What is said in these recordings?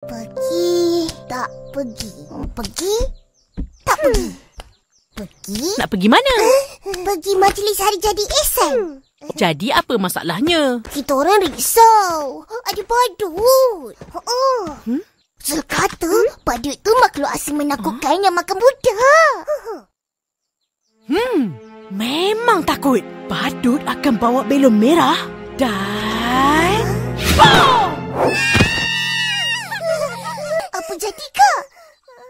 Pergi, tak pergi. Pergi, tak pergi. Pergi. Nak pergi mana? Pergi majlis hari jadi Ehsan. Jadi apa masalahnya? Kita orang risau. Ada badut. Kata badut tu makhluk asing menakutkan yang makan budak. Memang takut. Badut akan bawa belon merah dan... Apa jadi, Kak?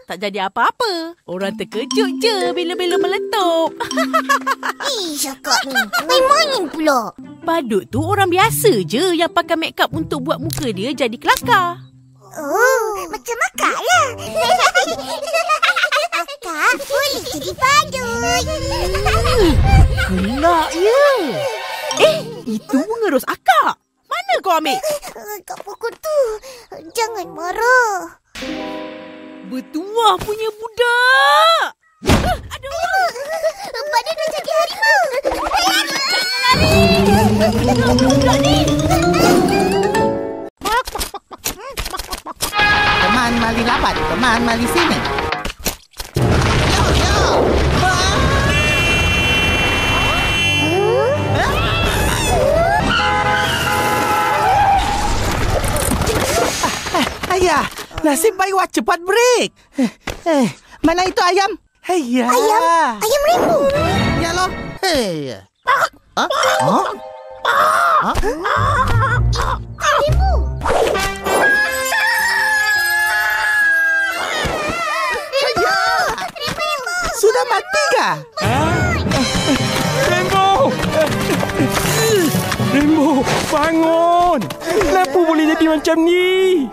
Tak jadi apa-apa. Orang terkejut je bila belon meletup. Kak ni main-main pula. Badut tu orang biasa je yang pakai make up untuk buat muka dia jadi kelakar. Oh, macam Akak lah. Akak boleh jadi badut. Gelak ya. Itu bunga ros akak. Mana kau ambil? Kak pokok tu. Jangan marah. Bertuah punya budak. Aduh. Badut dah jadi harimau. Budak ni. Teman mali lapat, teman mali sini. Ayah, nasib baik wah cepat break. Mana itu ayam? Ayam? Ayam rembu. Ya loh. Rembu. Sudah mati kah? Rembo! Rembo, bangun! Kenapa boleh jadi macam ni?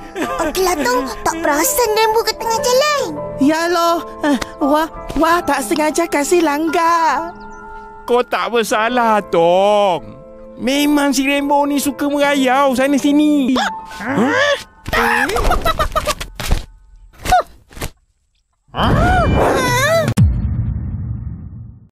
Kelatong tak perasan rembu ke tengah jalan. Ya loh. Wah tak sengaja kasih langgar. Kau tak bersalah, Tong. Memang si Rembo ni suka merayau sana-sini.